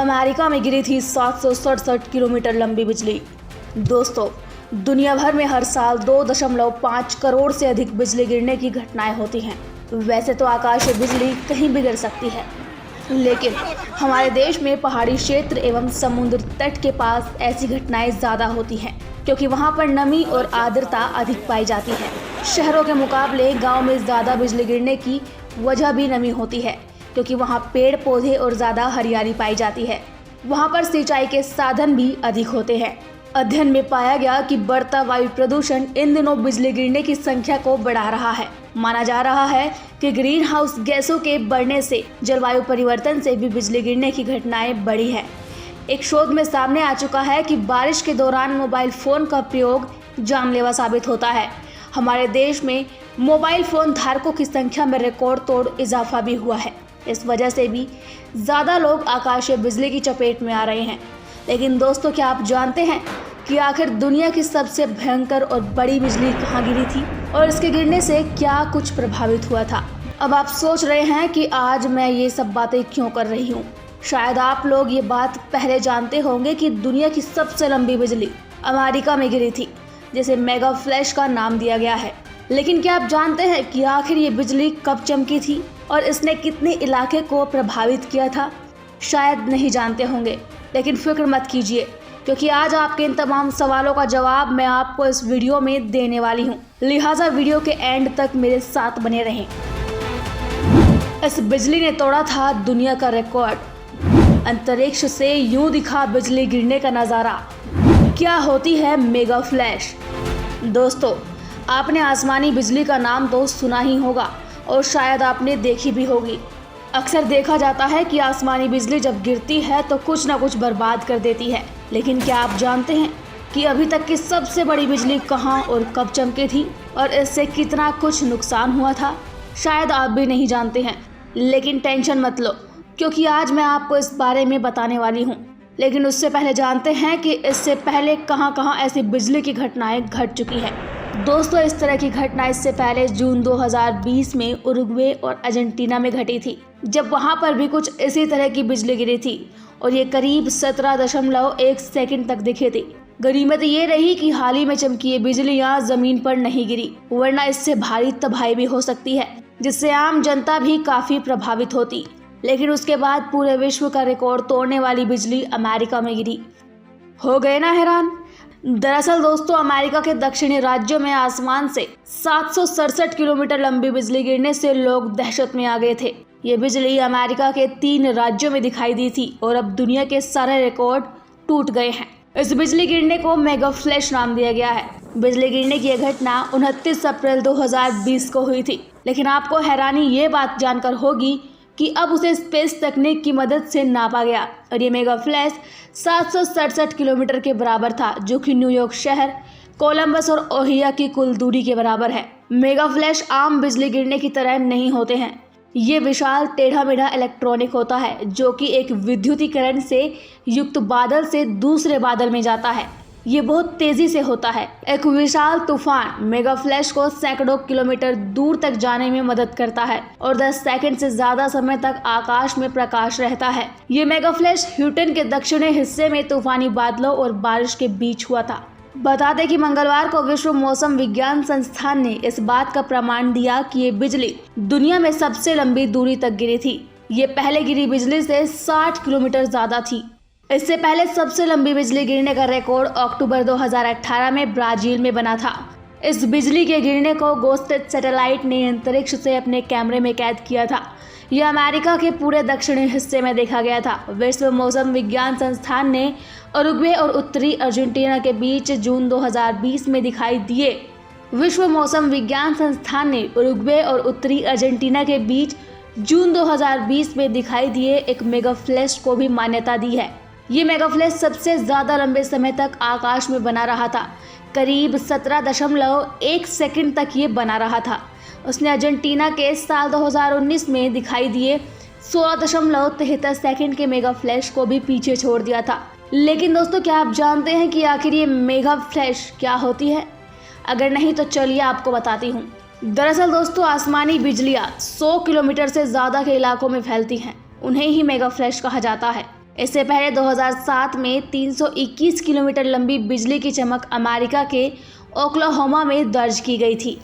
America में गिरी थी 767 kilometre लंबी बिजली। दोस्तों, दुनिया भर में हर साल 2.5 करोड़ से अधिक बिजली गिरने की घटनाएं होती हैं। वैसे तो आकाशीय बिजली कहीं भी गिर सकती है, लेकिन हमारे देश में पहाड़ी क्षेत्र एवं समुद्र तट के पास ऐसी घटनाएं ज़्यादा होती हैं, क्योंकि वहां पर नमी और आर्द्रता अधिक पाई जाती है। शहरों के मुकाबले गांव में ज़्यादा बिजली गिरने की वजह भी नमी होती है, क्योंकि वहां पेड़ पौधे और ज़्यादा हरियाली पाई जाती है। वहां पर सिंचाई के साधन भी अधिक होते हैं। अध्ययन में पाया गया कि बढ़ता वायु प्रदूषण इन दिनों बिजली गिरने की संख्या को बढ़ा रहा है। माना जा रहा है कि ग्रीन हाउस गैसों के बढ़ने से जलवायु परिवर्तन से भी बिजली गिरने की घटनाएं बढ़ी है। एक शोध में सामने आ चुका है कि बारिश के दौरान मोबाइल फ़ोन का प्रयोग जानलेवा साबित होता है। हमारे देश में मोबाइल फ़ोन धारकों की संख्या में रिकॉर्ड तोड़ इजाफा भी हुआ है। इस वजह से भी ज़्यादा लोग आकाशीय बिजली की चपेट में आ रहे हैं। लेकिन दोस्तों, क्या आप जानते हैं कि आखिर दुनिया की सबसे भयंकर और बड़ी बिजली कहाँ गिरी थी और इसके गिरने से क्या कुछ प्रभावित हुआ था? अब आप सोच रहे हैं कि आज मैं ये सब बातें क्यों कर रही हूँ। शायद आप लोग ये बात पहले जानते होंगे कि दुनिया की सबसे लंबी बिजली अमेरिका में गिरी थी, जिसे मेगा फ्लैश का नाम दिया गया है। लेकिन क्या आप जानते हैं कि आखिर ये बिजली कब चमकी थी और इसने कितने इलाके को प्रभावित किया था? शायद नहीं जानते होंगे, लेकिन फिक्र मत कीजिए, क्योंकि आज आपके इन तमाम सवालों का जवाब मैं आपको इस वीडियो में देने वाली हूँ। लिहाजा वीडियो के एंड तक मेरे साथ बने रहें। इस बिजली ने तोड़ा था दुनिया का रिकॉर्ड। अंतरिक्ष से यूं दिखा बिजली गिरने का नज़ारा। क्या होती है मेगा फ्लैश? दोस्तों, आपने आसमानी बिजली का नाम तो सुना ही होगा और शायद आपने देखी भी होगी। अक्सर देखा जाता है कि आसमानी बिजली जब गिरती है तो कुछ ना कुछ बर्बाद कर देती है। लेकिन क्या आप जानते हैं कि अभी तक की सबसे बड़ी बिजली कहां और कब चमकी थी और इससे कितना कुछ नुकसान हुआ था? शायद आप भी नहीं जानते हैं, लेकिन टेंशन मत लो, क्योंकि आज मैं आपको इस बारे में बताने वाली हूं। लेकिन उससे पहले जानते हैं कि इससे पहले कहां ऐसी बिजली की घटनाएं घट चुकी हैं। दोस्तों, इस तरह की घटना इससे पहले जून 2020 में उरुग्वे और अर्जेंटीना में घटी थी, जब वहां पर भी कुछ इसी तरह की बिजली गिरी थी और ये करीब 17.1 सेकंड तक दिखे थी। गनीमत ये रही कि हाल ही में चमकी ये बिजली यहाँ जमीन पर नहीं गिरी, वरना इससे भारी तबाही भी हो सकती है, जिससे आम जनता भी काफी प्रभावित होती। लेकिन उसके बाद पूरे विश्व का रिकॉर्ड तोड़ने वाली बिजली अमेरिका में गिरी। हो गए ना हैरान? दरअसल दोस्तों, अमेरिका के दक्षिणी राज्यों में आसमान से 767 किलोमीटर लंबी बिजली गिरने से लोग दहशत में आ गए थे। ये बिजली अमेरिका के 3 राज्यों में दिखाई दी थी और अब दुनिया के सारे रिकॉर्ड टूट गए हैं। इस बिजली गिरने को मेगा फ्लैश नाम दिया गया है। बिजली गिरने की यह घटना 29 अप्रैल 2020 को हुई थी। लेकिन आपको हैरानी ये बात जानकर होगी कि अब उसे स्पेस तकनीक की मदद से नापा गया और ये मेगा फ्लैश 767 किलोमीटर के बराबर था, जो कि न्यूयॉर्क शहर, कोलंबस और ओहियो की कुल दूरी के बराबर है। मेगा फ्लैश आम बिजली गिरने की तरह नहीं होते हैं। ये विशाल टेढ़ा मेढ़ा इलेक्ट्रॉनिक होता है, जो कि एक विद्युतीकरण से युक्त बादल से दूसरे बादल में जाता है। ये बहुत तेजी से होता है। एक विशाल तूफान मेगा फ्लैश को सैकड़ों किलोमीटर दूर तक जाने में मदद करता है और 10 सेकंड से ज्यादा समय तक आकाश में प्रकाश रहता है। ये मेगा फ्लैश ह्यूस्टन के दक्षिणी हिस्से में तूफानी बादलों और बारिश के बीच हुआ था। बता दें कि मंगलवार को विश्व मौसम विज्ञान संस्थान ने इस बात का प्रमाण दिया कि ये बिजली दुनिया में सबसे लंबी दूरी तक गिरी थी। ये पहले गिरी बिजली से 60 किलोमीटर ज्यादा थी। इससे पहले सबसे लंबी बिजली गिरने का रिकॉर्ड अक्टूबर 2018 में ब्राजील में बना था। इस बिजली के गिरने को गोस्टेड सैटेलाइट ने अंतरिक्ष से अपने कैमरे में कैद किया था। यह अमेरिका के पूरे दक्षिणी हिस्से में देखा गया था। विश्व मौसम विज्ञान संस्थान ने उरुग्वे और उत्तरी अर्जेंटीना के बीच जून 2020 में दिखाई दिए। विश्व मौसम विज्ञान संस्थान ने उरुग्वे और उत्तरी अर्जेंटीना के बीच जून 2020 में दिखाई दिए एक मेगा फ्लैश को भी मान्यता दी है। ये मेगा फ्लैश सबसे ज्यादा लंबे समय तक आकाश में बना रहा था। करीब 17.1 सेकंड तक ये बना रहा था। उसने अर्जेंटीना के साल 2019 में दिखाई दिए 16.73 सेकंड के मेगा फ्लैश को भी पीछे छोड़ दिया था। लेकिन दोस्तों, क्या आप जानते हैं कि आखिर ये मेगा फ्लैश क्या होती है? अगर नहीं तो चलिए आपको बताती हूँ। दरअसल दोस्तों, आसमानी बिजलियाँ 100 किलोमीटर से ज़्यादा के इलाकों में फैलती हैं। उन्हें ही मेगा फ्लैश कहा जाता है। इससे पहले 2007 में 321 किलोमीटर लंबी बिजली की चमक अमेरिका के ओक्लाहोमा में दर्ज की गई थी।